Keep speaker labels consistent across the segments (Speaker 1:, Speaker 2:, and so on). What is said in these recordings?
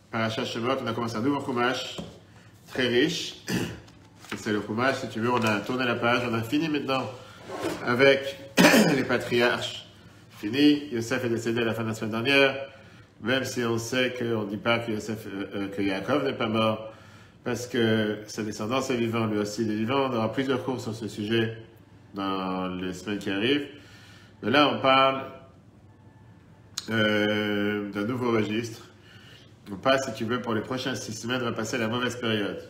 Speaker 1: Parashat Shemot, on a commencé un nouveau Chumash, très riche. C'est le Chumash, si tu veux, on a tourné la page, on a fini maintenant avec les patriarches. Fini, Yosef est décédé à la fin de la semaine dernière, même si on sait qu'on ne dit pas que Yaakov n'est pas mort, parce que sa descendance est vivante, lui aussi il est vivant. On aura plusieurs cours sur ce sujet dans les semaines qui arrivent. Mais là, on parle d'un nouveau registre. On passe, si tu veux, pour les prochaines 6 semaines, on va passer la mauvaise période.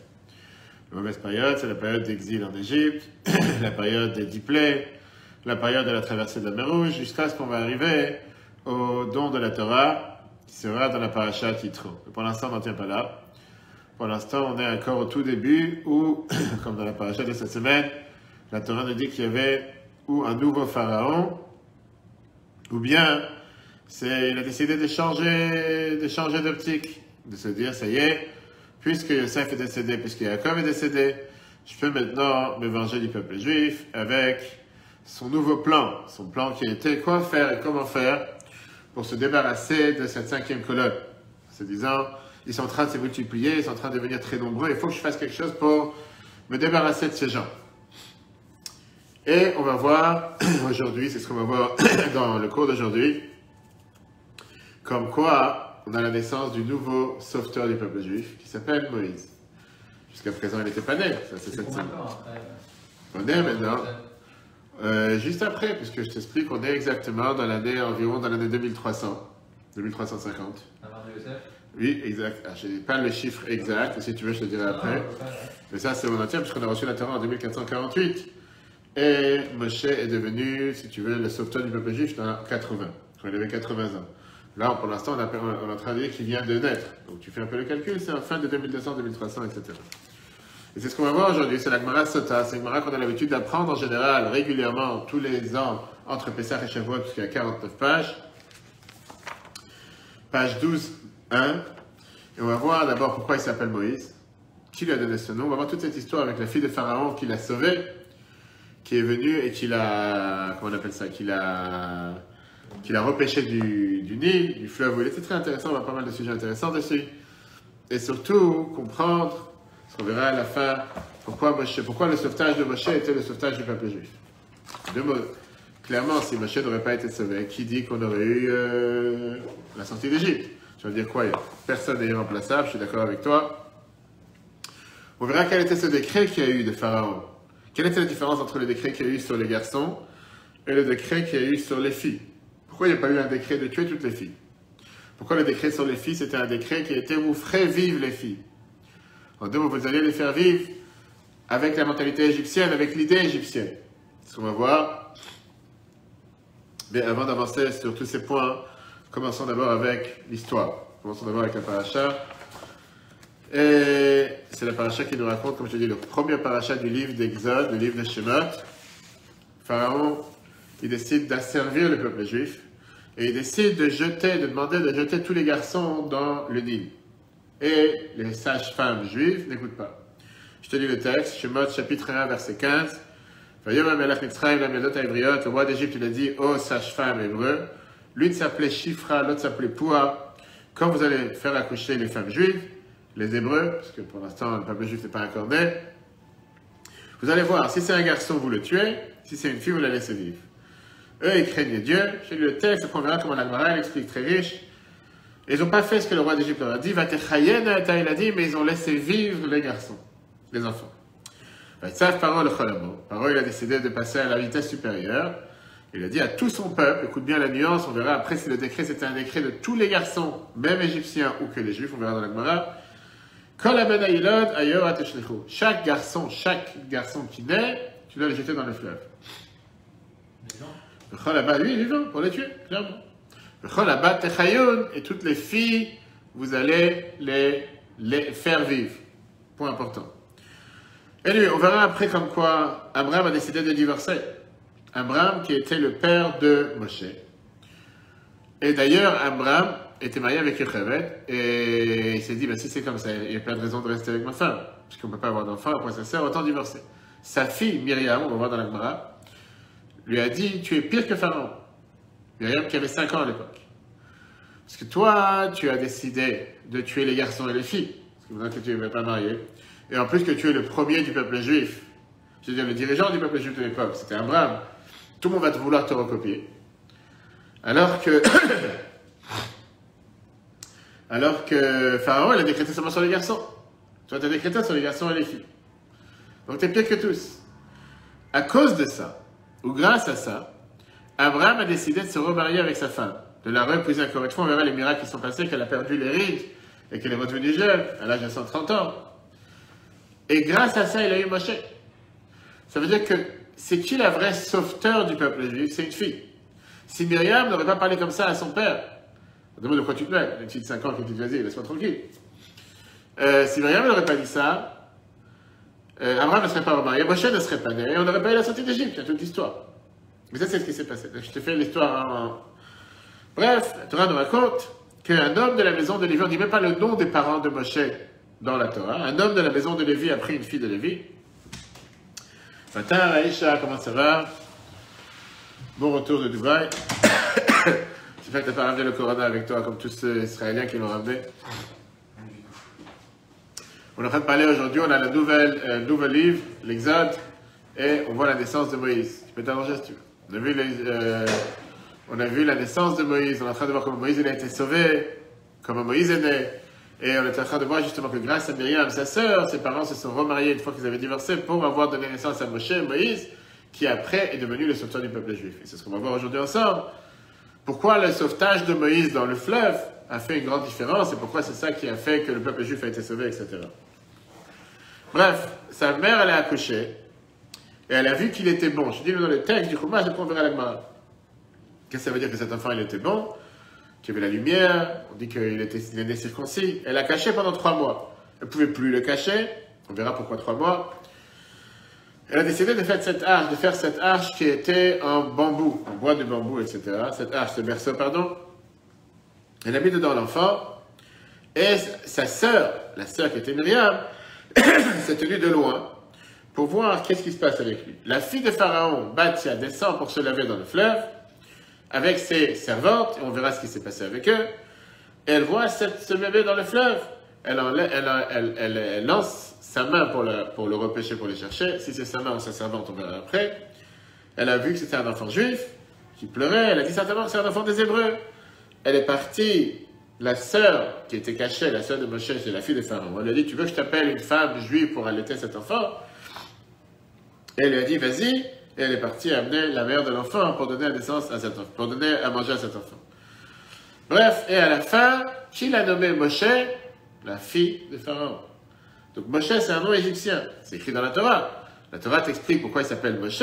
Speaker 1: La mauvaise période, c'est la période d'exil en Égypte, la période des 10 plaies, la période de la traversée de la mer Rouge, jusqu'à ce qu'on va arriver au don de la Torah, qui sera dans la paracha Yitro. Pour l'instant, on n'en tient pas là. Pour l'instant, on est encore au tout début où, comme dans la paracha de cette semaine, la Torah nous dit qu'il y avait ou un nouveau pharaon, ou bien il a décidé de changer d'optique, de se dire, ça y est, puisque Yosef est décédé, puisque Yaakov est décédé, je peux maintenant me venger du peuple juif avec son nouveau plan. Son plan qui était quoi faire et comment faire pour se débarrasser de cette 5e colonne. Se disant, ils sont en train de se multiplier, ils sont en train de devenir très nombreux, il faut que je fasse quelque chose pour me débarrasser de ces gens. Et on va voir aujourd'hui, c'est ce qu'on va voir dans le cours d'aujourd'hui, comme quoi on a la naissance du nouveau sauveteur du peuple juif qui s'appelle Moïse. Jusqu'à présent, il n'était pas né. Ça, c'est cette semaine. On est maintenant. Juste après, puisque je t'explique, on est exactement dans l'année 2300, 2350.
Speaker 2: Avant Yosef?
Speaker 1: Oui, exact. Je n'ai pas le chiffre exact, si tu veux, je te dirai après. Mais ça, c'est mon entier, puisqu'on a reçu la Torah en 2448. Et Moshe est devenu, si tu veux, le sauveteur du peuple juif dans 80, quand il avait 80 ans. Là, pour l'instant, on est en train de dire qu'il vient de naître. Donc, tu fais un peu le calcul, c'est en fin de 2200, 2300, etc. Et c'est ce qu'on va voir aujourd'hui, c'est la Gemara Sota. C'est une Gemara qu'on a l'habitude d'apprendre en général, régulièrement, tous les ans, entre Pessah et Shavuot, puisqu'il y a 49 pages. Page 12, 1. Et on va voir d'abord pourquoi il s'appelle Moïse, qui lui a donné ce nom. On va voir toute cette histoire avec la fille de Pharaon qui l'a sauvé, qui est venue et qui l'a, comment on appelle ça, qui l'a repêché du Nil, du fleuve où il était très intéressant, on va pas mal de sujets intéressants dessus. Et surtout, comprendre, ce qu'on verra à la fin, pourquoi le sauvetage de Moshe était le sauvetage du peuple juif. Deux mots. Clairement, si Moshe n'aurait pas été sauvé, qui dit qu'on aurait eu la sortie d'Égypte? Tu vas dire quoi? Personne n'est irremplaçable, je suis d'accord avec toi. On verra quel était ce décret qu'il y a eu de Pharaon. Quelle était la différence entre le décret qu'il y a eu sur les garçons et le décret qu'il y a eu sur les filles? Pourquoi il n'y a pas eu un décret de tuer toutes les filles? Pourquoi le décret sur les filles, c'était un décret qui était vous ferez vivre les filles? En deux mots, vous allez les faire vivre avec la mentalité égyptienne, avec l'idée égyptienne. C'est ce qu'on va voir. Mais avant d'avancer sur tous ces points, commençons d'abord avec l'histoire. Commençons d'abord avec la paracha. Et c'est la paracha qui nous raconte, comme je te dis, le premier paracha du livre d'Exode, du livre de Shemot. Pharaon, il décide d'asservir le peuple juif. Et il décide de demander de jeter tous les garçons dans le Nil. Et les sages-femmes juives n'écoutent pas. Je te lis le texte, Shemot, chapitre 1, verset 15. Le roi d'Égypte, il a dit aux sages-femmes hébreux, l'une s'appelait Shifra, l'autre s'appelait Poua. Quand vous allez faire accoucher les femmes juives, les hébreux, parce que pour l'instant le peuple juif n'est pas encore né, vous allez voir, si c'est un garçon, vous le tuez, si c'est une fille, vous la laissez vivre. Eux, ils craignent Dieu. J'ai lu le texte, on verra comment la Gemara explique très riche. Ils n'ont pas fait ce que le roi d'Égypte leur a dit. Il a dit, mais ils ont laissé vivre les garçons, les enfants. Pharaon, il a décidé de passer à la vitesse supérieure. Il a dit à tout son peuple, écoute bien la nuance, on verra après si le décret c'était un décret de tous les garçons, même égyptiens ou que les juifs, on verra dans la Gemara. Chaque garçon qui naît, tu dois le jeter dans le fleuve. Lui, il est vivant pour les tuer, clairement. Et toutes les filles, vous allez les faire vivre. Point important. Et lui, on verra après comme quoi Abraham a décidé de divorcer. Abraham qui était le père de Moshe. Et d'ailleurs, Abraham était marié avec Yocheved et il s'est dit, si c'est comme ça, il n'y a pas de raison de rester avec ma femme, puisqu'on ne peut pas avoir d'enfant, à quoi ça sert, autant divorcer. Sa fille, Myriam, on va voir dans la Gemara, lui a dit, tu es pire que Pharaon. Myriam qui avait 5 ans à l'époque. Parce que toi, tu as décidé de tuer les garçons et les filles, parce que maintenant que tu ne veux pas marier, et en plus que tu es le premier du peuple juif, c'est-à-dire le dirigeant du peuple juif de l'époque, c'était Abraham, tout le monde va te vouloir te recopier. Alors que Pharaon, il a décrété seulement sur les garçons. Toi, tu as décrété sur les garçons et les filles. Donc, tu es pire que tous. À cause de ça, ou grâce à ça, Abraham a décidé de se remarier avec sa femme, de la reposer encore une fois. On verra les miracles qui sont passés, qu'elle a perdu les rides et qu'elle est redevenue jeune, à l'âge de 130 ans. Et grâce à ça, il a eu Moshe. Ça veut dire que c'est qui la vraie sauveteur du peuple juif? C'est une fille. Si Myriam n'aurait pas parlé comme ça à son père, demande de quoi tu te mets, une fille de 5 ans qui te dit vas-y, laisse-moi tranquille. Si Myriam n'aurait pas dit ça, Abraham ne serait pas remarié, Moshe ne serait pas né, et on n'aurait pas eu la sortie d'Égypte, il y a toute l'histoire. Mais ça, c'est ce qui s'est passé. Donc, je te fais l'histoire en... Bref, la Torah nous raconte qu'un homme de la maison de Lévi, on ne dit même pas le nom des parents de Moshe dans la Torah, un homme de la maison de Lévi a pris une fille de Lévi. Matin, Aïcha, comment ça va? Bon retour de Dubaï. J'espère que tu n'as pas ramené le Corona avec toi comme tous ceux Israéliens qui l'ont ramené. On est en train de parler aujourd'hui, on a le nouvel livre, l'Exode, et on voit la naissance de Moïse. Tu peux t'arranger si tu veux. On a vu la naissance de Moïse, on est en train de voir comment Moïse il a été sauvé, comment Moïse est né. Et on est en train de voir justement que grâce à Myriam, sa sœur, ses parents se sont remariés une fois qu'ils avaient divorcé pour avoir donné naissance à Moïse, qui après est devenu le sauveteur du peuple juif. Et c'est ce qu'on va voir aujourd'hui ensemble. Pourquoi le sauvetage de Moïse dans le fleuve a fait une grande différence et pourquoi c'est ça qui a fait que le peuple juif a été sauvé, etc. Bref, sa mère, elle a accouché et elle a vu qu'il était bon. Je dis dans le texte du Chumash, après on verra la Gemara. Qu'est-ce que ça veut dire que cet enfant, il était bon? Qu'il y avait la lumière, on dit qu'il est né circoncis. Elle l'a caché pendant 3 mois. Elle ne pouvait plus le cacher, on verra pourquoi 3 mois. Elle a décidé de faire cette arche qui était en bambou, en bois de bambou, etc. Cette arche, ce berceau, pardon. Elle a mis dedans l'enfant, et sa sœur, la sœur qui était Myriam, s'est tenue de loin pour voir qu'est-ce qui se passe avec lui. La fille de Pharaon, Bathia, descend pour se laver dans le fleuve, avec ses servantes, et on verra ce qui s'est passé avec eux, et elle voit ce bébé dans le fleuve. Elle lance sa main pour le repêcher, pour le chercher. Si c'est sa main ou sa servante, on verra après. Elle a vu que c'était un enfant juif qui pleurait. Elle a dit certainement que c'est un enfant des Hébreux. Elle est partie, la sœur qui était cachée, la sœur de Moshe, c'est la fille de Pharaon. Elle lui a dit, tu veux que je t'appelle une femme juive pour allaiter cet enfant? Et elle lui a dit, vas-y. Et elle est partie amener la mère de l'enfant pour donner naissance à cet enfant, pour donner à manger à cet enfant. Bref, et à la fin, qui l'a nommé Moshe? La fille de Pharaon. Donc Moshe, c'est un nom égyptien. C'est écrit dans la Torah. La Torah t'explique pourquoi il s'appelle Moshe.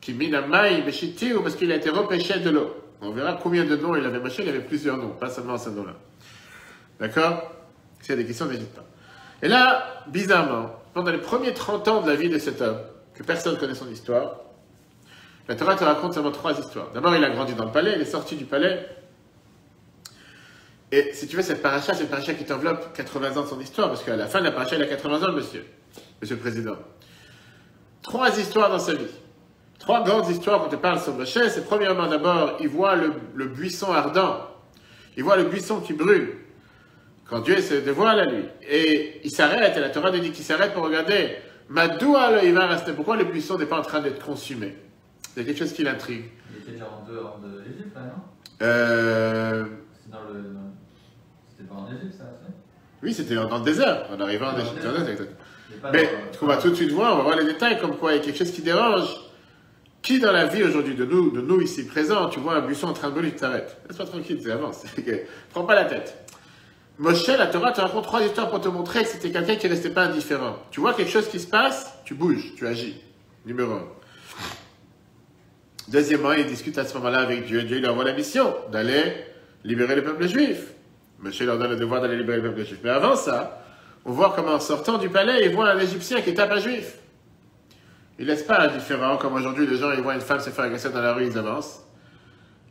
Speaker 1: Qui minamai beshiti, ou parce qu'il a été repêché de l'eau. On verra combien de noms il avait Moshe. Il avait plusieurs noms, pas seulement ce nom-là. D'accord? S'il y a des questions, n'hésite pas. Et là, bizarrement, pendant les premiers 30 ans de la vie de cet homme, que personne ne connaît son histoire, la Torah te raconte seulement 3 histoires. D'abord, il a grandi dans le palais, il est sorti du palais. Et si tu veux, cette paracha, c'est une paracha qui t'enveloppe 80 ans de son histoire, parce qu'à la fin de la paracha, il a 80 ans, monsieur le Président. 3 histoires dans sa vie. 3 grandes histoires qu'on te parle sur Moshe. C'est premièrement, d'abord, il voit le buisson ardent. Il voit le buisson qui brûle. Quand Dieu se dévoile à lui. Et il s'arrête, et la Torah nous dit qu'il s'arrête pour regarder. Madoua il va rester. Pourquoi le buisson n'est pas en train d'être consumé? Il y a quelque chose qui l'intrigue.
Speaker 2: Il était déjà en dehors de l'Égypte, là, non? C'était pas en Égypte, ça?
Speaker 1: Oui, c'était dans le désert, en arrivant en Égypte. Mais on va tout de suite voir, on va voir les détails, comme quoi il y a quelque chose qui dérange. Qui dans la vie aujourd'hui de nous ici présents, tu vois un buisson en train de brûler, tu t'arrêtes. Laisse-moi tranquille, tu avances. Prends pas la tête. Moshe, la Torah te raconte 3 histoires pour te montrer que c'était quelqu'un qui ne restait pas indifférent. Tu vois quelque chose qui se passe, tu bouges, tu agis. Numéro 1. Deuxièmement, il discute à ce moment-là avec Dieu. Dieu lui envoie la mission d'aller libérer le peuple juif. Moshe leur donne le devoir d'aller libérer le peuple juif. Mais avant ça, on voit comment en sortant du palais, il voit un Égyptien qui tape un juif. Il ne laisse pas indifférent, comme aujourd'hui les gens ils voient une femme se faire agresser dans la rue, ils avancent.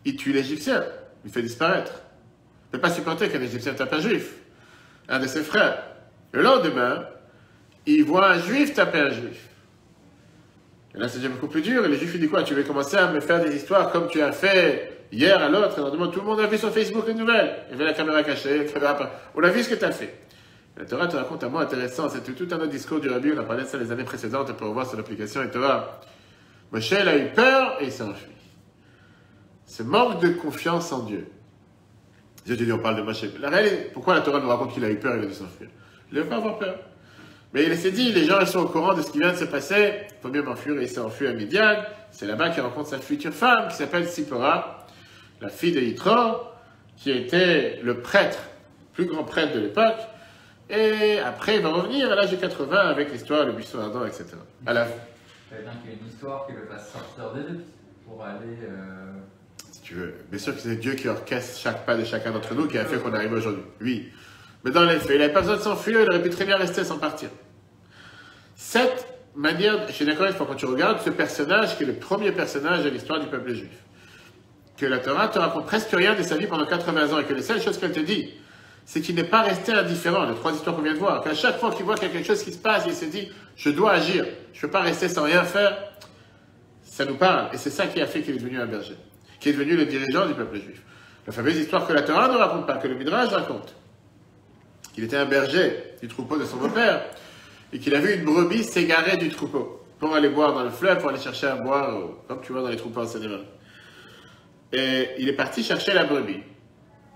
Speaker 1: Il tue l'Égyptien, il fait disparaître. Il ne peut pas supporter qu'un Égyptien tape un juif, un de ses frères. Le lendemain, il voit un juif taper un juif. Et là, c'est déjà beaucoup plus dur. Et les Juifs, ils disent quoi? Tu veux commencer à me faire des histoires comme tu as fait hier à l'autre. Et on demande, tout le monde a vu sur Facebook les nouvelles. Il y avait la caméra cachée, la caméra... On a vu ce que tu as fait. Et la Torah te raconte un mot intéressant. C'était tout un autre discours du Rabbi. On a parlé de ça les années précédentes. On peut revoir sur l'application et Torah. Moshe, il a eu peur et il s'est enfui. Ce manque de confiance en Dieu. Dieu te dit, on parle de Moshe. La réalité, pourquoi la Torah nous raconte qu'il a eu peur et il a dû s'enfuir? Il ne veut pas avoir peur. Mais il s'est dit, les gens ils sont au courant de ce qui vient de se passer, il faut mieux m'enfuir, et il s'est enfui à Midian. C'est là-bas qu'il rencontre sa future femme, qui s'appelle Sipora, la fille de Yitro, qui était le prêtre, le plus grand prêtre de l'époque. Et après, il va revenir à l'âge de 80 avec l'histoire, le buisson ardent, etc. À la...
Speaker 2: Quelqu'un qui a une histoire qui le fasse sortir d'Égypte pour aller...
Speaker 1: Si tu veux, bien sûr que c'est Dieu qui orchestre chaque pas de chacun d'entre nous qui a fait qu'on arrive aujourd'hui. Oui. Mais dans les faits, il n'avait pas besoin de s'enfuir, il aurait pu très bien rester sans partir. Cette manière, je suis d'accord, quand tu regardes ce personnage qui est le premier personnage de l'histoire du peuple juif, que la Torah te raconte presque rien de sa vie pendant 80 ans et que les seules choses qu'elle te dit, c'est qu'il n'est pas resté indifférent, les trois histoires qu'on vient de voir, qu'à chaque fois qu'il voit quelque chose qui se passe, il se dit, je dois agir, je ne peux pas rester sans rien faire, ça nous parle. Et c'est ça qui a fait qu'il est devenu un berger, qui est devenu le dirigeant du peuple juif. La fameuse histoire que la Torah ne raconte pas, que le Midrash raconte. Qu'il était un berger du troupeau de son beau-père, et qu'il a vu une brebis s'égarer du troupeau, pour aller boire dans le fleuve, pour aller chercher à boire, comme tu vois dans les troupeaux en Seine-et-Marne. Et il est parti chercher la brebis.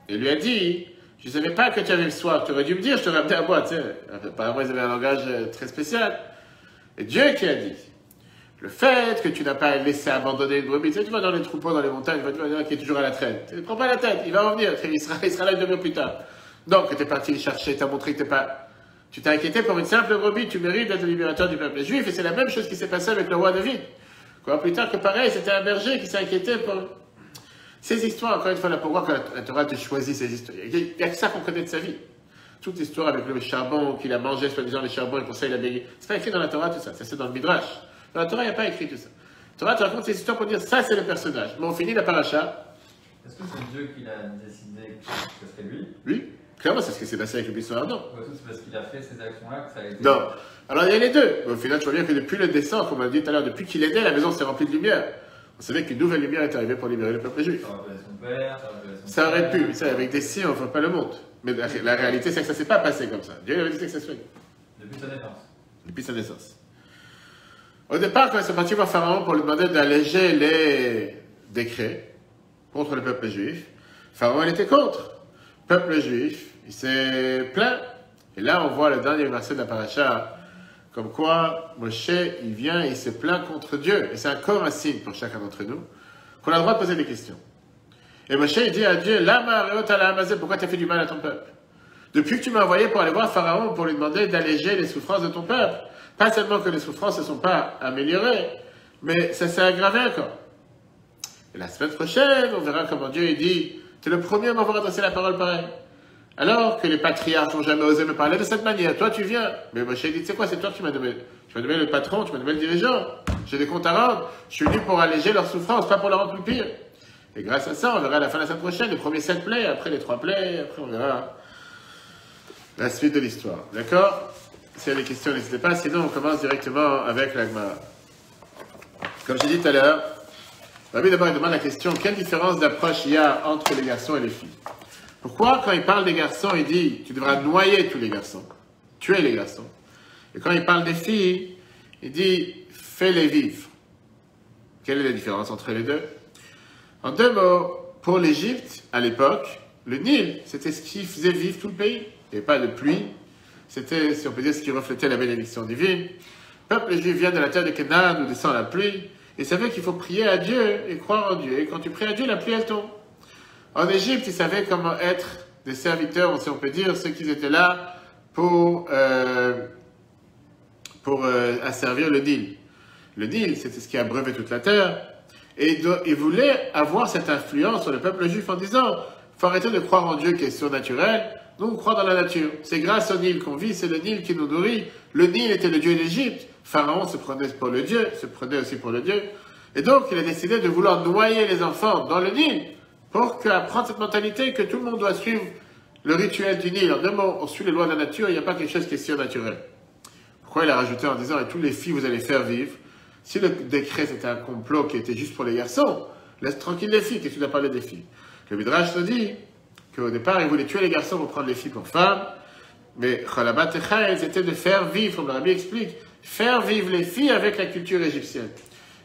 Speaker 1: Et lui a dit, je ne savais pas que tu avais soif, tu aurais dû me dire, je t'aurais amené à boire, tu sais. Apparemment, ils avaient un langage très spécial. Et Dieu qui a dit, le fait que tu n'as pas laissé abandonner une brebis, tu sais, tu vas dans les troupeaux, dans les montagnes, tu vas qui est toujours à la traîne. Ne prends pas la tête, il va revenir, il sera là 2 heures plus tard. Donc, tu es parti le chercher, tu as montré que tu t'es inquiété pour une simple brebis, tu mérites d'être le libérateur du peuple juif, et c'est la même chose qui s'est passée avec le roi David. Quoi, plus tard que pareil, c'était un berger qui s'est inquiété pour... Ces histoires, encore une fois, là, pour voir que la Torah te choisit ces histoires. Il n'y a que ça qu'on connaît de sa vie. Toute l'histoire avec le charbon, qu'il a mangé, soi-disant les charbons, et pour ça il a béni. C'est pas écrit dans la Torah tout ça, ça c'est dans le Midrash. Dans la Torah, il n'y a pas écrit tout ça. La Torah te raconte ces histoires pour dire, ça c'est le personnage. Mais on finit la paracha.
Speaker 2: Est-ce que c'est Dieu qui l'a décidé que ce serait lui?
Speaker 1: Oui. Clairement, c'est ce qui s'est passé avec le buisson ardent.
Speaker 2: C'est parce qu'il a fait ces actions-là que ça a été...
Speaker 1: Non. Alors, il y a les deux. Mais au final, tu vois bien que depuis le descend, comme on a dit tout à l'heure, depuis qu'il est né, la maison s'est remplie de lumière. On savait qu'une nouvelle lumière est arrivée pour libérer le peuple juif.
Speaker 2: Ça rappelait son père,
Speaker 1: ça aurait pu. Ça, avec des signes, on ne voit pas le monde. Mais la réalité, c'est que ça ne s'est pas passé comme ça. Dieu avait dit que ça se fait.
Speaker 2: Depuis sa naissance.
Speaker 1: Depuis sa naissance. Au départ, quand ils sont partis voir Pharaon pour lui demander d'alléger les décrets contre le peuple juif, Pharaon, il était contre. Le peuple juif, il s'est plaint. Et là, on voit le dernier verset de la paracha, comme quoi Moshe, il vient et il se plaint contre Dieu. Et c'est encore un signe pour chacun d'entre nous qu'on a le droit de poser des questions. Et Moshe, il dit à Dieu, pourquoi tu as fait du mal à ton peuple? Depuis que tu m'as envoyé pour aller voir Pharaon pour lui demander d'alléger les souffrances de ton peuple, pas seulement que les souffrances ne se sont pas améliorées, mais ça s'est aggravé encore. Et la semaine prochaine, on verra comment Dieu il dit, tu es le premier à m'avoir adressé la parole pareille. Alors que les patriarches n'ont jamais osé me parler de cette manière. Toi, tu viens. Mais Moshe dit, tu sais quoi, c'est toi qui m'as nommé. Tu m'as nommé le patron, tu m'as nommé le dirigeant. J'ai des comptes à rendre. Je suis venu pour alléger leurs souffrances, pas pour leur rendre plus pire. Et grâce à ça, on verra à la fin de la semaine prochaine les premiers 7 plaies, après les 3 plaies, après on verra la suite de l'histoire. D'accord? S'il y a des questions, n'hésitez pas. Sinon, on commence directement avec la Gemara. Comme j'ai dit tout à l'heure, Rabbi d'abord il demande la question, quelle différence d'approche il y a entre les garçons et les filles? Pourquoi, quand il parle des garçons, il dit tu devras noyer tous les garçons, tuer les garçons? Et quand il parle des filles, il dit fais-les vivre. Quelle est la différence entre les deux? En 2 mots, pour l'Égypte, à l'époque, le Nil, c'était ce qui faisait vivre tout le pays. Il n'y avait pas de pluie. C'était, si on peut dire, ce qui reflétait la bénédiction divine. Le peuple juif vient de la terre de Canaan où descend la pluie. Il savait qu'il faut prier à Dieu et croire en Dieu. Et quand tu pries à Dieu, la pluie, elle tombe. En Égypte, ils savaient comment être des serviteurs, si on peut dire, ceux qui étaient là pour asservir le Nil. Le Nil, c'était ce qui abreuvait toute la terre. Et ils voulaient avoir cette influence sur le peuple juif en disant, il faut arrêter de croire en Dieu qui est surnaturel, nous on croit dans la nature. C'est grâce au Nil qu'on vit, c'est le Nil qui nous nourrit. Le Nil était le dieu d'Égypte. Pharaon se prenait pour le Dieu, se prenait aussi pour le Dieu. Et donc, il a décidé de vouloir noyer les enfants dans le Nil pour apprendre cette mentalité que tout le monde doit suivre le rituel du Nil. En 2 mots, on suit les lois de la nature, il n'y a pas quelque chose qui est surnaturel. Pourquoi il a rajouté en disant, et toutes les filles vous allez faire vivre? Si le décret c'était un complot qui était juste pour les garçons, laisse tranquille les filles, qu'est-ce que tu dois parler des filles? Le Midrash te dit qu'au départ, ils voulaient tuer les garçons pour prendre les filles pour femmes, mais Chalabat Techaï, c'était de faire vivre, comme le Rabbi explique, faire vivre les filles avec la culture égyptienne.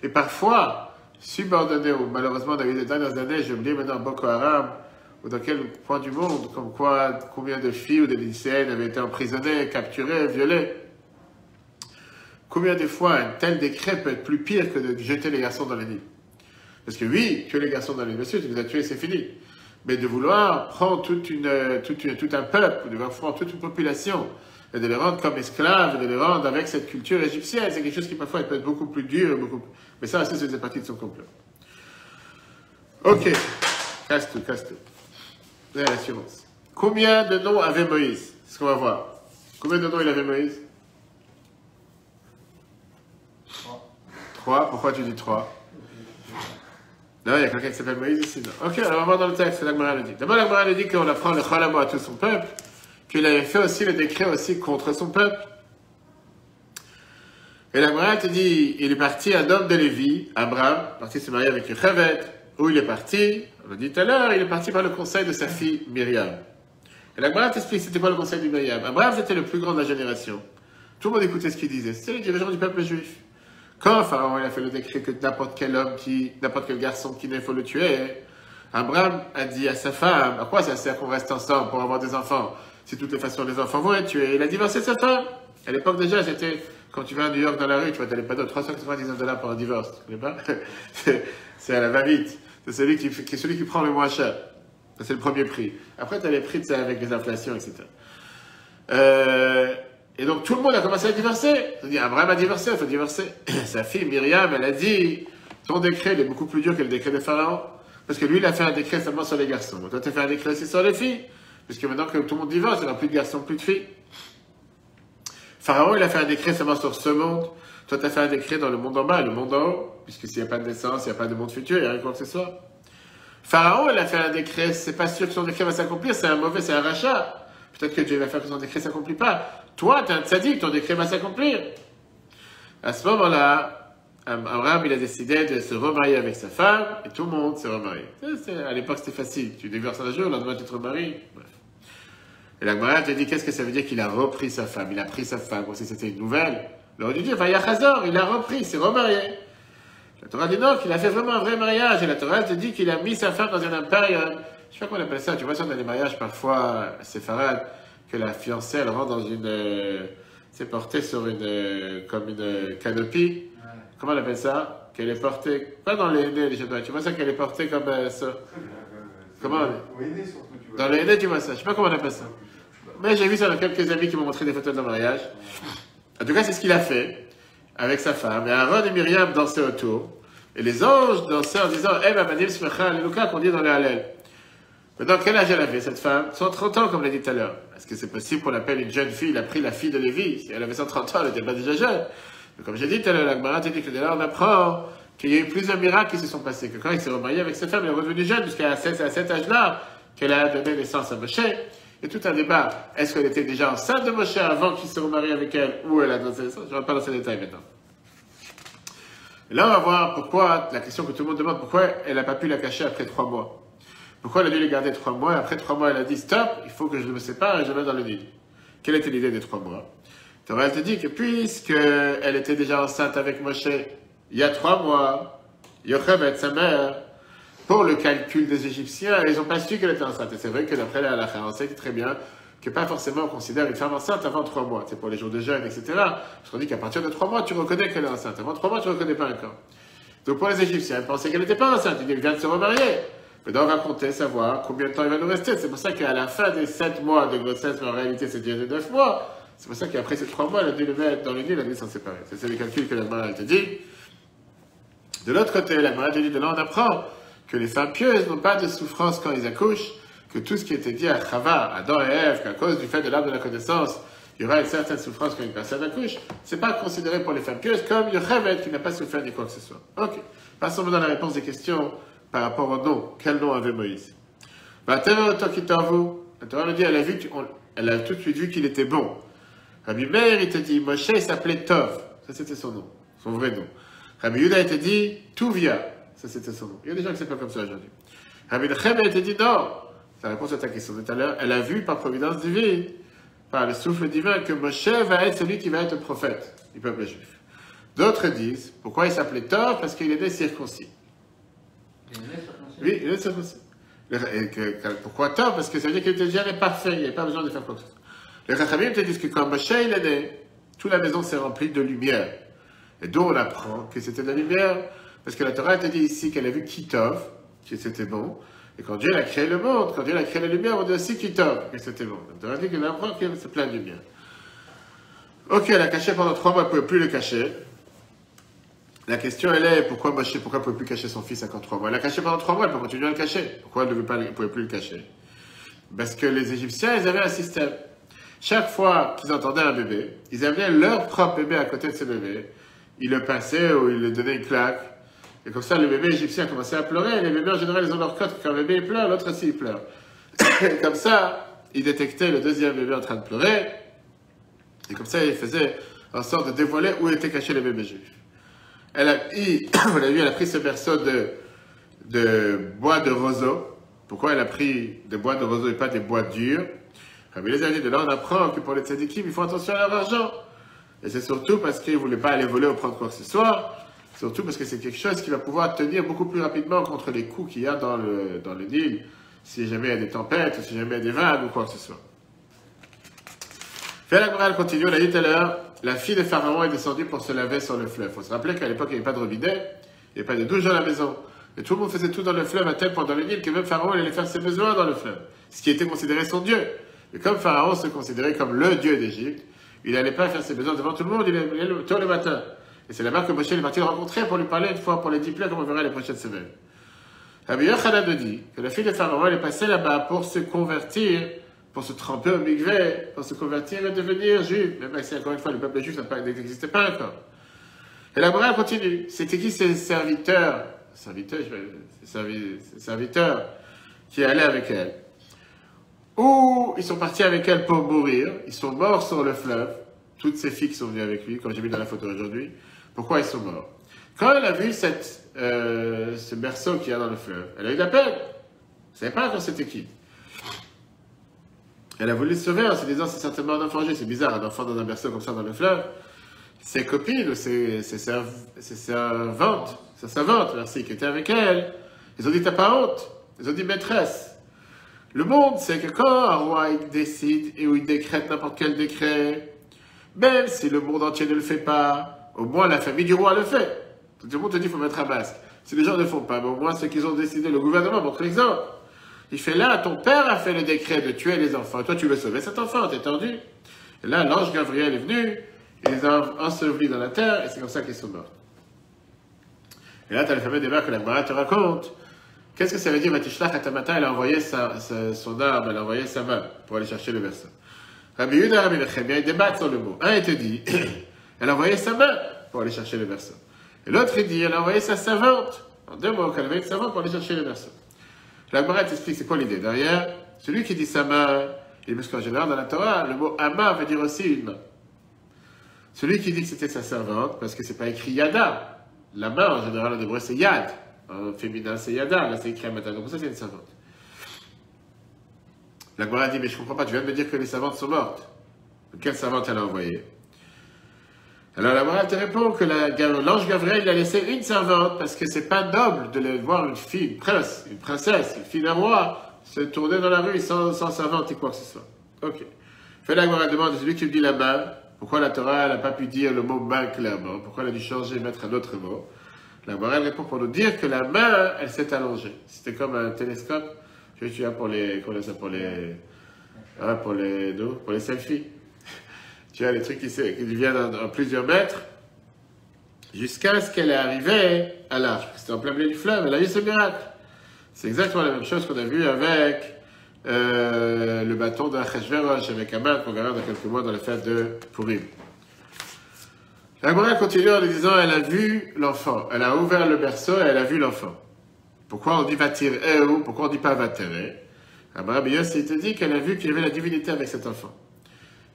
Speaker 1: Et parfois, subordonné, ou malheureusement dans les dernières années, j'ai oublié maintenant Boko Haram, ou dans quel point du monde, comme quoi, combien de filles ou de lycéennes avaient été emprisonnées, capturées, violées. Combien de fois un tel décret peut être plus pire que de jeter les garçons dans le Nil? Parce que oui, tuer les garçons dans les Nil, tu les as tués, c'est fini. Mais de vouloir prendre tout un peuple, de vouloir prendre toute une population, et de les rendre comme esclaves, et de les rendre avec cette culture égyptienne, c'est quelque chose qui parfois peut être beaucoup plus dur, mais ça aussi, c'est partie de son complot. Ok, casse tout. Et l'assurance. Combien de noms avait Moïse? C'est ce qu'on va voir. Combien de noms il avait Moïse? 3. Pourquoi tu dis 3? Non, il y a quelqu'un qui s'appelle Moïse ici. Non. Ok, alors on va voir dans le texte, l'Agmara le dit. D'abord, l'Agmara le dit qu'on apprend le Cholamo à tout son peuple, qu'il avait fait aussi le décret aussi contre son peuple. Et l'Agmara te dit, il est parti un homme de Lévi, Abraham, parti se marier avec Yocheved. Où il est parti? On l'a dit tout à l'heure, il est parti par le conseil de sa fille Myriam. Et l'Agmara t'explique c'était quoi le conseil de Myriam. Abraham c'était le plus grand de la génération. Tout le monde écoutait ce qu'il disait. C'était le dirigeant du peuple juif. Quand Pharaon il a fait le décret que n'importe quel garçon qui naît, il faut le tuer, Abraham a dit à sa femme, à quoi ça sert qu'on reste ensemble pour avoir des enfants? Si de toutes les façons les enfants vont être tués. Il a divorcé de sa femme. À l'époque déjà, c'était, quand tu vas à New York dans la rue, tu vas t'aller pas d'autre, $399 pour un divorce. Tu connais pas? C'est à la va-vite. C'est celui qui prend le moins cher. C'est le premier prix. Après, tu as les prix de ça avec les inflations, etc. Et donc, tout le monde a commencé à divorcer. C'est-à-dire, Abraham a divorcé, il faut divorcer. Sa fille, Myriam, elle a dit, ton décret, il est beaucoup plus dur que le décret de Pharaon. Parce que lui, il a fait un décret seulement sur les garçons. Donc, toi, tu as fait un décret aussi sur les filles. Puisque maintenant que tout le monde divorce, il n'y aura plus de garçons, plus de filles. Pharaon, il a fait un décret seulement sur ce monde. Toi, tu as fait un décret dans le monde en bas et le monde en haut. Puisque s'il n'y a pas de naissance, il n'y a pas de monde futur, il n'y a rien quoi que ce soit. Pharaon, il a fait un décret, c'est pas sûr que son décret va s'accomplir, c'est un rachat. Peut-être que Dieu va faire que son décret ne s'accomplit pas. Toi, tu es un tzaddik, ton décret va s'accomplir. À ce moment-là, Abraham, il a décidé de se remarier avec sa femme, et tout le monde s'est remarié. À l'époque, c'était facile. Tu divorces un jour, le lendemain, tu te remaries. Bref. Et la Gemara te dit, qu'est-ce que ça veut dire qu'il a repris sa femme? Il a pris sa femme, comme si c'était une nouvelle. Il aurait dû dire, Vayachazor, il a repris, il s'est remarié. La Torah dit non, qu'il a fait vraiment un vrai mariage. Et la Torah te dit qu'il a mis sa femme dans une période. Je sais pas comment on appelle ça. Tu vois ça dans les mariages parfois séfarades, que la fiancée elle rentre dans une, c'est portée sur comme une canopie. Ouais. Comment on appelle ça? Qu'elle est portée, pas dans les nez, tu vois ça qu'elle est portée comme ça. Comment? Dans les nez, tu vois ça. Je sais pas comment on appelle ça. Mais j'ai vu ça dans quelques amis qui m'ont montré des photos de mariage. En tout cas, c'est ce qu'il a fait avec sa femme. Et Aaron et Myriam dansaient autour. Et les anges dansaient en disant, eh ben, Manim Smecha, Alléluia, qu'on dit dans les Hallel. Maintenant, quel âge elle avait, cette femme? 130 ans, comme l'a dit tout à l'heure. Est-ce que c'est possible qu'on appelle une jeune fille? Il a pris la fille de Lévi. Si elle avait 130 ans, elle n'était pas déjà jeune. Mais comme j'ai dit tout à l'heure, la Gemara te dit que de là, on apprend qu'il y a eu plusieurs miracles qui se sont passés. Que quand il s'est remarié avec sa femme, elle est revenue jeune, puisqu'à cet âge-là, qu'elle a donné naissance à Moshe. Et tout un débat. Est-ce qu'elle était déjà enceinte de Moshe avant qu'il se remarie avec elle, ou elle a donné naissance? Je ne rentre pas dans ces détails maintenant. Et là, on va voir pourquoi, la question que tout le monde demande, pourquoi elle n'a pas pu la cacher après 3 mois. Pourquoi elle a dû les garder 3 mois, et après 3 mois, elle a dit, stop, il faut que je me sépare et je mets dans le Nil. Quelle était l'idée des 3 mois? Torah, elle te dit que puisqu'elle était déjà enceinte avec Moshe, il y a 3 mois, Yocheved, sa mère, pour le calcul des Égyptiens, ils n'ont pas su qu'elle était enceinte. Et c'est vrai que d'après la halakha, on sait très bien que pas forcément on considère une femme enceinte avant 3 mois. C'est pour les jours de jeûne, etc. Parce qu'on dit qu'à partir de 3 mois, tu reconnais qu'elle est enceinte. Avant 3 mois, tu ne reconnais pas encore. Donc pour les Égyptiens, ils pensaient qu'elle n'était pas enceinte. Ils disaient qu'elle vient de se remarier. Maintenant, on va compter, savoir combien de temps il va nous rester. C'est pour ça qu'à la fin des 7 mois de grossesse, mais en réalité, c'est déjà 9 mois. C'est pour ça qu'après ces 3 mois, elle a dû le mettre dans le Nil, elle a dû s'en séparer. C'est le calcul que la Gemara te dit. De l'autre côté, la Gemara te dit, de là, on apprend que les femmes pieuses n'ont pas de souffrance quand ils accouchent, que tout ce qui était dit à Chava, à Adam et Ève, qu'à cause du fait de l'arbre de la connaissance, il y aura une certaine souffrance quand une personne accouche, c'est pas considéré pour les femmes pieuses comme Yocheved qui n'a pas souffert ni quoi que ce soit. Ok. Passons maintenant à la réponse des questions par rapport au nom. Quel nom avait Moïse? La Torah nous dit, elle a tout de suite vu qu'il était bon. Rabbi Meir, il te dit, Moshe, il s'appelait Tov. Ça, c'était son nom, son vrai nom. Rabbi Yehuda a été dit Tuvia. Ça, c'était son nom. Il y a des gens qui s'appellent comme ça aujourd'hui. Rabbi Nachem a été dit non. La réponse à ta question de tout à l'heure, elle a vu par providence divine, par le souffle divin, que Moshe va être celui qui va être prophète du peuple juif. D'autres disent, pourquoi il s'appelait Tov? Parce qu'il est né circoncis.
Speaker 2: Il est né circoncis?
Speaker 1: Oui, il est circoncis. Pourquoi Tov? Parce que ça veut dire qu'il était déjà parfait, il n'y avait pas besoin de faire quoi que ce soit. Les Chachamim te disent que quand Moshe il est né, toute la maison s'est remplie de lumière. Et d'où on apprend que c'était de la lumière, parce que la Torah te dit ici qu'elle a vu Kitov, que c'était bon. Et quand Dieu a créé le monde, quand Dieu a créé la lumière, on dit aussi Kitov, que c'était bon. La Torah dit qu'il apprend que c'est plein de lumière. Ok, elle a caché pendant 3 mois, elle ne pouvait plus le cacher. La question, elle est, pourquoi Moshe, pourquoi elle ne pouvait plus cacher son fils encore 3 mois? Elle a caché pendant 3 mois, elle peut continuer à le cacher. Pourquoi elle ne pouvait plus le cacher? Parce que les Égyptiens, ils avaient un système. Chaque fois qu'ils entendaient un bébé, ils amenaient leur propre bébé à côté de ce bébé. Ils le pinçaient ou ils lui donnaient une claque. Et comme ça, le bébé égyptien commençait à pleurer. Et les bébés, en général, ils ont leur cote. Quand un bébé pleure, l'autre aussi, il pleure. Et comme ça, ils détectaient le deuxième bébé en train de pleurer. Et comme ça, ils faisaient en sorte de dévoiler où était caché le bébé juif. Elle a pris ce berceau de bois de roseau. Pourquoi elle a pris des bois de roseau et pas des bois durs? Rabbi Eliezer a dit, de là, on apprend que pour les tzadikim, il faut attention à leur argent. Et c'est surtout parce qu'ils ne voulaient pas aller voler ou prendre quoi que ce soit. Surtout parce que c'est quelque chose qui va pouvoir tenir beaucoup plus rapidement contre les coups qu'il y a dans le Nil, si jamais il y a des tempêtes, ou si jamais il y a des vagues, ou quoi que ce soit. Fais elle continue, on l'a dit tout à l'heure, la fille de Pharaon est descendue pour se laver sur le fleuve. Il faut se rappeler qu'à l'époque, il n'y avait pas de robinet, il n'y avait pas de douche dans la maison. Et tout le monde faisait tout dans le fleuve à tel point dans le Nil que même Pharaon allait faire ses besoins dans le fleuve. Ce qui était considéré son Dieu. Et comme Pharaon se considérait comme le Dieu d'Égypte, il n'allait pas faire ses besoins devant tout le monde, il allait tôt le matin. Et c'est là-bas que Moshe est parti le rencontrer pour lui parler une fois pour les diplômes, comme on verra les prochaines semaines. Rabbi Yochanan dit que la fille de Pharaon, elle est passée là-bas pour se convertir, pour se tremper au mikvé, pour se convertir et devenir juif. Même si, encore une fois, le peuple juif n'existait pas encore. Et la morale continue. C'était qui ces serviteurs qui allaient avec elle? Ou ils sont partis avec elle pour mourir, ils sont morts sur le fleuve, toutes ces filles qui sont venues avec lui, comme j'ai vu dans la photo aujourd'hui. Pourquoi ils sont morts? Quand elle a vu ce berceau qu'il y a dans le fleuve, elle a eu de la peine. Elle ne savait pas quand c'était qui. Elle a voulu le sauver en se disant c'est certainement un enfant juif. C'est bizarre, un enfant dans un berceau comme ça dans le fleuve. Ses copines ou ses servantes, merci, qui étaient avec elle, ils ont dit t'as pas honte. Ils ont dit maîtresse. Le monde, c'est que quand un roi il décide et où il décrète n'importe quel décret, même si le monde entier ne le fait pas, au moins la famille du roi le fait. Tout le monde te dit qu'il faut mettre un masque. Si les gens ne le font pas, mais au moins ceux qui ont décidé, le gouvernement montre l'exemple. Il fait là, ton père a fait le décret de tuer les enfants, et toi tu veux sauver cet enfant, t'es tendu. Et là, l'ange Gabriel est venu, il les a ensevelis dans la terre, et c'est comme ça qu'ils sont morts. Et là, tu as le fameux débat que la Gemara te raconte. Qu'est-ce que ça veut dire, Vatishlach Atamata, elle a envoyé son arme, elle a envoyé sa main pour aller chercher le verset. Rabbi Yehuda, Rabbi Nechemia, ils débattent sur le mot. Un, il te dit, elle a envoyé sa main pour aller chercher le verset. Et l'autre, il dit, elle a envoyé sa servante. En 2 mots, qu'elle avait une servante pour aller chercher le verset. La Gemara t'explique c'est quoi l'idée derrière. Celui qui dit sa main, parce qu'en général, dans la Torah, le mot ama veut dire aussi une main. Celui qui dit que c'était sa servante, parce que c'est pas écrit yada. La main, en général, en hébreu, c'est yad. En féminin, c'est yada. Là, c'est écrit amata. Donc, ça, c'est une servante. La Gemara dit, mais je comprends pas, tu viens de me dire que les servantes sont mortes. Donc, quelle servante elle a envoyée? Alors, la Gemara te répond que l'ange Gabriel, il a laissé une servante, parce que c'est pas noble de voir une fille, une princesse, une fille d'un roi, se tourner dans la rue sans servante et quoi que ce soit. Ok. Fait la Gemara demande, celui qui me dit la main, pourquoi la Torah n'a pas pu dire le mot main clairement? Pourquoi elle a dû changer et mettre un autre mot? La Gemara répond pour nous dire que la main, elle s'est allongée. C'était comme un télescope. Je suis là pour les selfies. Tu as les trucs qui viennent en plusieurs mètres, jusqu'à ce qu'elle est arrivée à l'arche. C'était en plein milieu du fleuve, elle a eu ce miracle. C'est exactement la même chose qu'on a vu avec le bâton d'Achashverosh, avec Haman, qu'on verra dans quelques mois dans la fête de Purim. La Gemara continue en lui disant, elle a vu l'enfant. Elle a ouvert le berceau et elle a vu l'enfant. Pourquoi on dit vatir ou pourquoi on dit pas vatere? Rabbi Yossi te dit qu'elle a vu qu'il y avait la divinité avec cet enfant.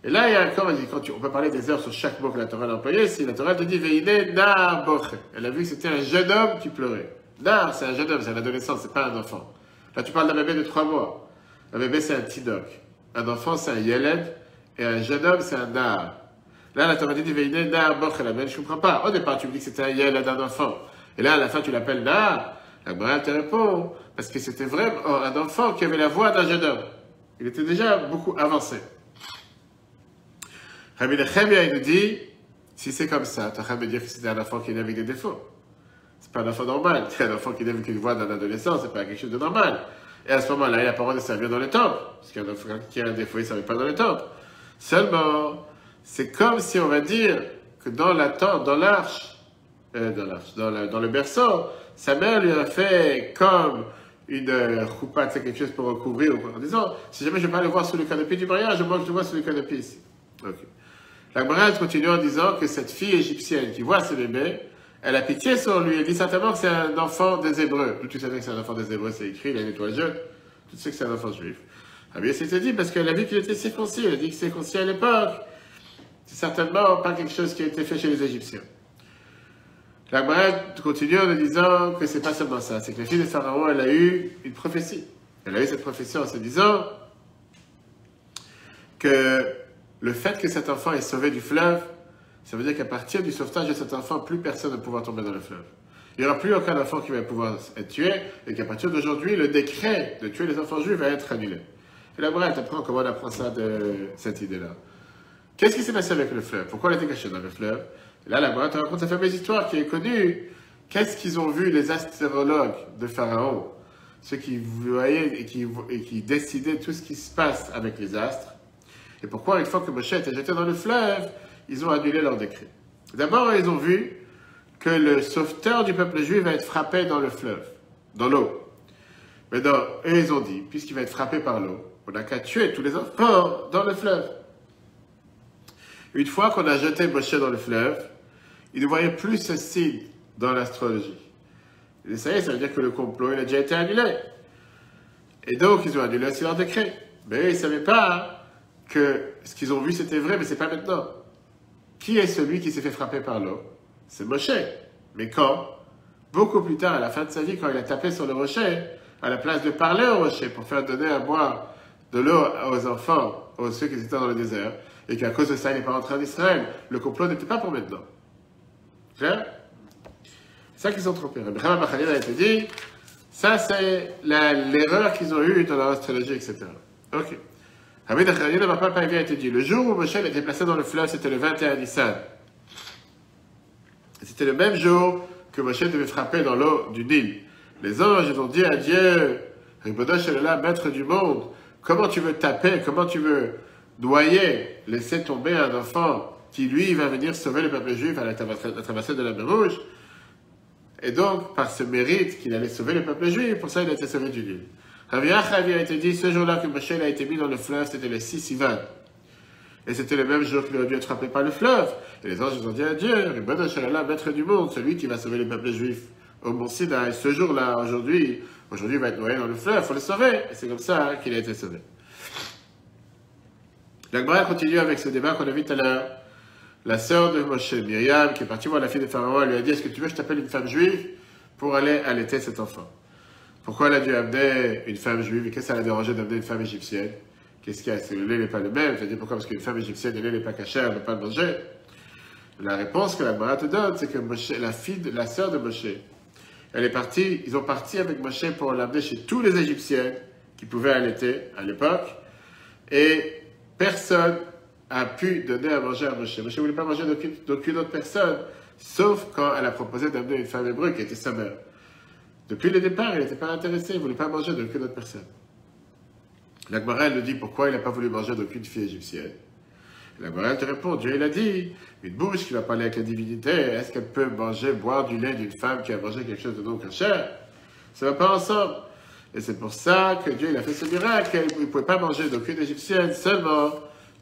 Speaker 1: Et là, il y a encore, on peut parler des heures sur chaque mot que la Torah a employé. Si la Torah te dit Veine Nar Boche, elle a vu que c'était un jeune homme qui pleurait. Nar, c'est un jeune homme, c'est un adolescent, c'est pas un enfant. Là, tu parles d'un bébé de 3 mois. Un bébé, c'est un tidok. Un enfant, c'est un yeled. Et un jeune homme, c'est un nar. Là, la Torah dit Veine Nar Boche, je comprends pas. Au départ, tu me dis que c'était un yeled, un enfant. Et là, à la fin, tu l'appelles nar. La Gemara te répond, parce que c'était vraiment un enfant qui avait la voix d'un jeune homme. Il était déjà beaucoup avancé. Rabbi Nechemia, il nous dit, si c'est comme ça, tu as me dire que c'était un enfant qui est né avec des défauts. C'est pas un enfant normal. C'est un enfant qui est né avec une voix d'un adolescent, c'est pas quelque chose de normal. Et à ce moment-là, il n'a pas le droit de servir dans le temple. Parce qu'un enfant qui a un défaut, il ne servit pas dans le temple. Seulement, c'est comme si on va dire que dans la tente, dans le berceau, sa mère lui a fait comme une choupa, c'est quelque chose pour recouvrir, en disant, si jamais je ne vais pas le voir sous le canopé du mariage, moi je le vois sous le canopé ici. Okay. La Gemara continue en disant que cette fille égyptienne qui voit ce bébé, elle a pitié sur lui. Elle dit certainement que c'est un enfant des Hébreux. D'où tu savais que c'est un enfant des Hébreux, c'est écrit, il a une étoile jaune. Tu sais que c'est un enfant juif. Ah bien, c'est dit parce qu'elle a vu qu'il était circoncis. Elle a dit que circoncis à l'époque. C'est certainement pas quelque chose qui a été fait chez les Égyptiens. La Gemara continue en disant que c'est pas seulement ça. C'est que la fille de Pharaon, elle a eu une prophétie. Elle a eu cette prophétie en se disant que le fait que cet enfant est sauvé du fleuve, ça veut dire qu'à partir du sauvetage de cet enfant, plus personne ne pourra tomber dans le fleuve. Il n'y aura plus aucun enfant qui va pouvoir être tué, et qu'à partir d'aujourd'hui, le décret de tuer les enfants juifs va être annulé. Et la Gemara t'apprend comment on apprend ça de cette idée-là. Qu'est-ce qui s'est passé avec le fleuve? Pourquoi il a été caché dans le fleuve? Et là, la Gemara te raconte cette fameuse histoire qui est connue. Qu'est-ce qu'ils ont vu les astrologues de Pharaon? Ceux qui voyaient et qui décidaient tout ce qui se passe avec les astres. Et pourquoi, une fois que Moshe était jeté dans le fleuve, ils ont annulé leur décret? D'abord, ils ont vu que le sauveteur du peuple juif va être frappé dans le fleuve, dans l'eau. Mais eux, ils ont dit, puisqu'il va être frappé par l'eau, on n'a qu'à tuer tous les enfants dans le fleuve. Une fois qu'on a jeté Moshe dans le fleuve, ils ne voyaient plus ce signe dans l'astrologie. Et ça y est, ça veut dire que le complot, il a déjà été annulé. Et donc, ils ont annulé aussi leur décret. Mais eux, ils ne savaient pas que ce qu'ils ont vu, c'était vrai, mais c'est pas maintenant. Qui est celui qui s'est fait frapper par l'eau? C'est Moshe. Mais quand? Beaucoup plus tard, à la fin de sa vie, quand il a tapé sur le rocher, à la place de parler au rocher pour faire donner à boire de l'eau aux enfants, aux ceux qui étaient dans le désert, et qu'à cause de ça, il n'est pas rentré en Israël, le complot n'était pas pour maintenant. Clair? C'est ça qu'ils ont trompé. Rabbi Chama Bar Chanina a été dit, ça c'est l'erreur qu'ils ont eue dans leur astrologie, etc. Ok. Rabbi Nachman Bar Papa a été dit, le jour où Moshe était placé dans le fleuve, c'était le 21 Nissan. C'était le même jour que Moshe devait frapper dans l'eau du Nil. Les anges ont dit à Dieu, Ribono Shel Olam, maître du monde, comment tu veux taper, comment tu veux noyer, laisser tomber un enfant qui, lui, va venir sauver le peuple juif à la traversée de la mer Rouge. Et donc, par ce mérite qu'il allait sauver le peuple juif, pour ça il a été sauvé du Nil. Rabbi Achavi a été dit, ce jour-là que Moshe a été mis dans le fleuve, c'était le 6 Sivan. Et c'était le même jour qu'il aurait dû être frappé par le fleuve. Et les anges ont dit à Dieu, Ribono Shel Olam, maître du monde, celui qui va sauver le peuple juif au mont Sinaï. Ce jour-là, aujourd'hui, il va être noyé dans le fleuve, il faut le sauver. Et c'est comme ça qu'il a été sauvé. La Gemara continue avec ce débat qu'on a vu tout à l'heure. La sœur de Moshe, Myriam, qui est partie voir la fille de Pharaon, elle lui a dit, est-ce que tu veux que je t'appelle une femme juive pour aller allaiter cet enfant? Pourquoi elle a dû amener une femme juive et qu'est-ce que ça l'a dérangé d'amener une femme égyptienne? Qu'est-ce qu'il y a? Le lait n'est pas le même. Je dis pourquoi? Parce qu'une femme égyptienne, le lait n'est pas caché, elle ne peut pas le manger. La réponse que la Gemara te donne, c'est que Moshe, la sœur de Moshe, elle est partie, ils ont parti avec Moshe pour l'amener chez tous les Égyptiens qui pouvaient allaiter à l'époque. Et personne a pu donner à manger à Moshe. Moshe ne voulait pas manger d'aucune autre personne, sauf quand elle a proposé d'amener une femme hébreu qui était sa mère. Depuis le départ, il n'était pas intéressé, il ne voulait pas manger d'aucune autre personne. La Gemara, elle nous dit pourquoi il n'a pas voulu manger d'aucune fille égyptienne. La Gemara, elle te répond, Dieu, il a dit, une bouche qui va parler avec la divinité, est-ce qu'elle peut manger, boire du lait d'une femme qui a mangé quelque chose de non kosher? Ça ne va pas ensemble. Et c'est pour ça que Dieu, il a fait ce miracle, il ne pouvait pas manger d'aucune égyptienne, seulement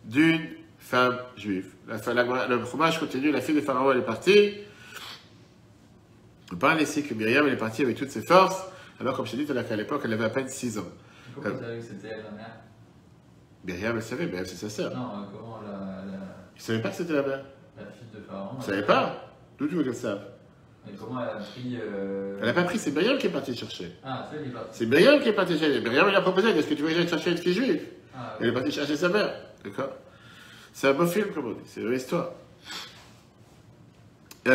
Speaker 1: d'une femme juive. Le fromage continue, la fille de Pharaon, elle est partie. On parle ici que Myriam, elle est partie avec toutes ses forces, alors comme je t'ai dit, qu'à l'époque, elle avait à peine 6 ans.
Speaker 2: Pourquoi tu savais que c'était la mère?
Speaker 1: Myriam, elle savait, mais elle, c'est sa sœur.
Speaker 2: Non, comment
Speaker 1: Il ne savait pas que c'était la mère.
Speaker 2: la fille de Pharaon.
Speaker 1: Il ne savait pas. D'où tu veux qu'elle sache?
Speaker 2: Et comment elle a pris.
Speaker 1: Elle n'a pas pris, c'est Myriam qui est partie chercher.
Speaker 2: Ah, c'est elle qui est partie.
Speaker 1: C'est Myriam qui est partie chercher. Myriam, il a proposé, est-ce que tu veux que j'aille chercher une fille juive?
Speaker 2: Ah,
Speaker 1: Elle est partie chercher sa mère. D'accord? C'est un beau film, comme on dit. C'est une vraie histoire. Et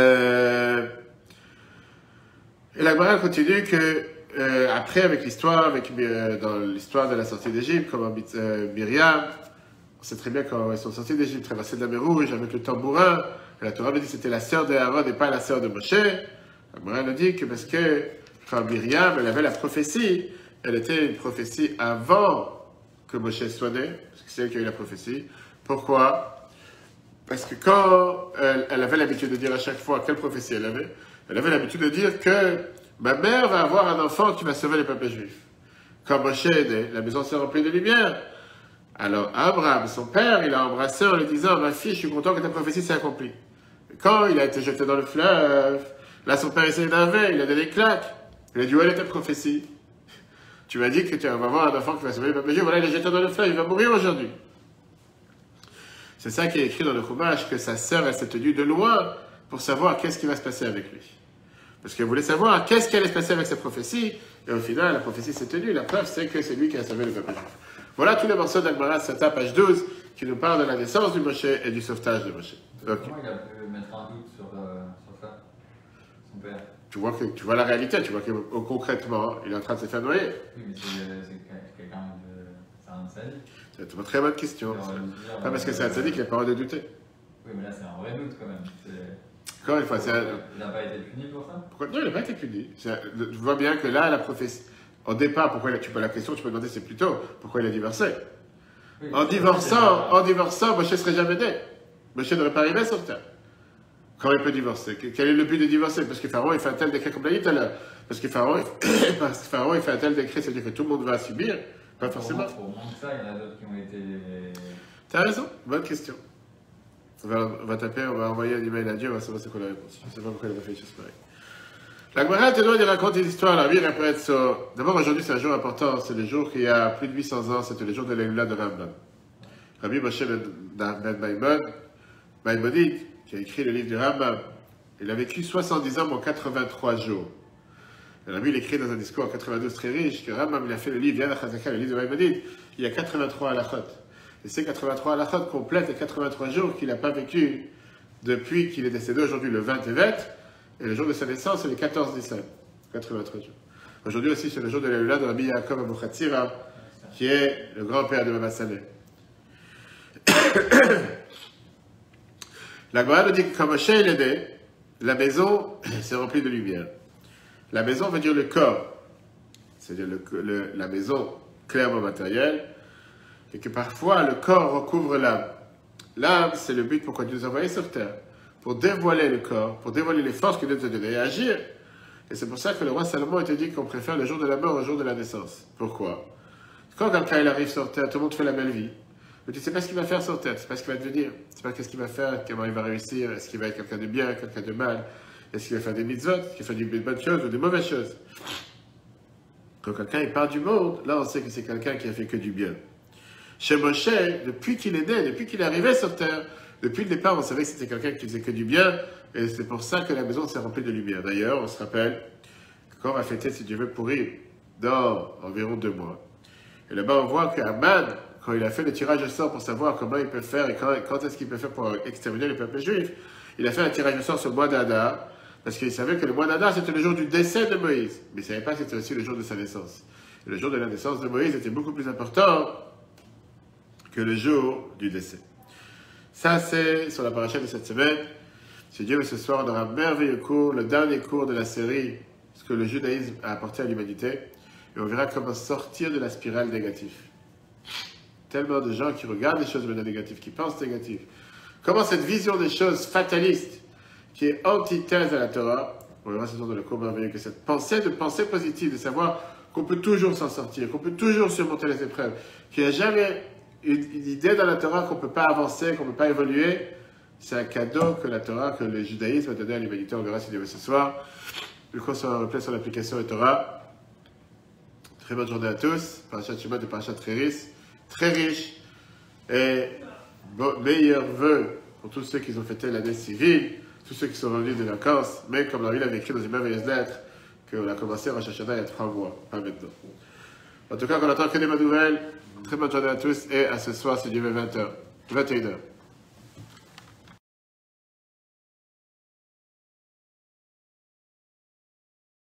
Speaker 1: la Gemara continue que, après, avec l'histoire, dans l'histoire de la sortie d'Égypte, comme Myriam, on sait très bien quand ils sont sortis d'Égypte, traversés de la mer Rouge avec le tambourin, et la Torah nous dit que c'était la sœur de Aaron et pas la sœur de Moshe. La Gemara nous dit que parce que quand Myriam, elle avait la prophétie, elle était une prophétie avant que Moshe soit né, parce que c'est elle qui a eu la prophétie. Pourquoi? Parce que quand elle avait l'habitude de dire à chaque fois quelle prophétie elle avait l'habitude de dire que ma mère va avoir un enfant qui va sauver les peuples juifs. Quand Moshe est né, la maison s'est remplie de lumière. Alors Abraham, son père, il a embrassé en lui disant, ma fille, je suis content que ta prophétie s'est accomplie. Quand il a été jeté dans le fleuve, là son père s'est énervé, il a donné des claques. Il a dit, où est ta prophétie? Tu m'as dit que tu vas avoir un enfant qui va sauver les peuples juifs, voilà, il est jeté dans le fleuve, il va mourir aujourd'hui. C'est ça qui est écrit dans le Chumash, que sa sœur, elle s'est tenue de loin pour savoir qu'est-ce qui va se passer avec lui. Parce qu'elle voulait savoir qu'est-ce qui allait se passer avec sa prophétie, et au final, la prophétie s'est tenue. La preuve, c'est que c'est lui qui a sauvé le peuple juif. Voilà tous les morceaux d'Agmara, Sata, page 12, qui nous parlent de la naissance du Moshe et du sauvetage de Moshe.
Speaker 2: Okay. Comment il a pu mettre un doute sur ça, son père?
Speaker 1: Tu vois la réalité, tu vois que concrètement, il est en train de se faire noyer.
Speaker 2: Oui, mais c'est quelqu'un de... C'est un sadique.
Speaker 1: C'est une très bonne question. Pas parce que c'est un sadique qu'il n'a pas le droit de douter.
Speaker 2: Oui, mais là, c'est un vrai doute quand même.
Speaker 1: Encore une fois,
Speaker 2: il n'a pas été puni pour ça?
Speaker 1: Pourquoi? Non, il n'a pas été puni. Tu vois bien que là, la prophétie... Au départ, pourquoi tu peux la question, tu peux demander, c'est plutôt pourquoi il a divorcé. Oui, en divorçant, Moshe ne serait jamais né. Moshe n'aurait pas arrivé sur terre. Comment il peut divorcer? Quel est le but de divorcer? Parce que Pharaon, il fait un tel décret, comme l'a dit tout à l'heure. Parce que Pharaon, il fait un tel décret, c'est-à-dire que tout le monde va subir. Pas forcément.
Speaker 2: Pour moins que ça, il y en a d'autres qui ont été...
Speaker 1: T'as raison, bonne question. On va taper, on va envoyer un email à Dieu, on va savoir c'est quoi la réponse. Je ne sais pas pourquoi il a fait des choses pareilles. La Gemara il raconte une histoire, la vie répète ça. D'abord, aujourd'hui, c'est un jour important, c'est le jour qu'il y a plus de 800 ans, c'était le jour de l'Eloula de Rambam. Rabbi Moshe ben Maïmonide, qui a écrit le livre de Rambam, il a vécu 70 ans en 83 jours. Et Rabbi, il écrit dans un discours en 92 très riche, que Rambam, il a fait le livre Yad HaChazaka, le livre de Maïmonide, il y a 83 halachot. Et ces 83 halachot complètent les 83 jours qu'il n'a pas vécu depuis qu'il est décédé aujourd'hui, le 20 Tevet. Et le jour de sa naissance, c'est le 14 décembre, 83 jours. Aujourd'hui aussi, c'est le jour de l'Eloula de Rabbi Yaakov Abuchatzira, qui est le grand-père de Baba Saleh. La Gemara nous dit que quand Moshe est né, la maison s'est remplie de lumière. La maison veut dire le corps, c'est-à-dire la maison clairement matérielle, et que parfois le corps recouvre l'âme. L'âme, c'est le but pourquoi Dieu nous a envoyés sur terre. Pour dévoiler le corps, pour dévoiler les forces que Dieu nous a données et agir. Et c'est pour ça que le roi Salomon était dit qu'on préfère le jour de la mort au jour de la naissance. Pourquoi? Quand quelqu'un il arrive sur terre, tout le monde fait la belle vie. Mais tu ne sais pas ce qu'il va faire sur terre, tu ne sais pas ce qu'il va devenir. Tu ne sais pas qu'est-ce qu'il va faire, comment il va réussir, est-ce qu'il va être quelqu'un de bien, quelqu'un de mal, est-ce qu'il va faire des mitzvot, est-ce qu'il va faire des bonnes choses ou des mauvaises choses. Quand quelqu'un il part du monde, là on sait que c'est quelqu'un qui a fait que du bien. Chez Moshe, depuis qu'il est né, depuis qu'il est arrivé sur terre, depuis le départ, on savait que c'était quelqu'un qui faisait que du bien, et c'est pour ça que la maison s'est remplie de lumière. D'ailleurs, on se rappelle que quand on va fêter, si Dieu veut, Pourim, dans environ 2 mois. Et là-bas, on voit qu'Aman, quand il a fait le tirage au sort pour savoir comment il peut faire et quand est-ce qu'il peut faire pour exterminer le peuple juif, il a fait un tirage au sort sur le mois d'Adar, parce qu'il savait que le mois d'Adar, c'était le jour du décès de Moïse. Mais il ne savait pas que c'était aussi le jour de sa naissance. Et le jour de la naissance de Moïse était beaucoup plus important que le jour du décès. Ça, c'est sur la paracha de cette semaine. Si Dieu veut, ce soir, on aura un merveilleux cours, le dernier cours de la série, ce que le judaïsme a apporté à l'humanité. Et on verra comment sortir de la spirale négative. Tellement de gens qui regardent les choses maintenant négatives, qui pensent négatives. Comment cette vision des choses fatalistes, qui est antithèse à la Torah, on verra ce soir dans le cours merveilleux, que cette pensée positive, de savoir qu'on peut toujours s'en sortir, qu'on peut toujours surmonter les épreuves, qu'il n'y a jamais une idée dans la Torah qu'on ne peut pas avancer, qu'on ne peut pas évoluer, c'est un cadeau que la Torah, que le judaïsme a donné à l'humanité. On verra si Dieu veut ce soir. Le cours sera replay sur l'application de Torah. Très bonne journée à tous. Parachat Shemot et Parachat très riche. Et meilleurs vœux pour tous ceux qui ont fêté l'année civile, tous ceux qui sont revenus de vacances, mais comme la ville avait écrit dans une merveilleuse lettre, qu'on a commencé à Rosh Hashanah il y a 3 mois, pas maintenant. En tout cas, on attend que des bonnes nouvelles. Très bonne journée à tous et à ce soir, c'est du 21h.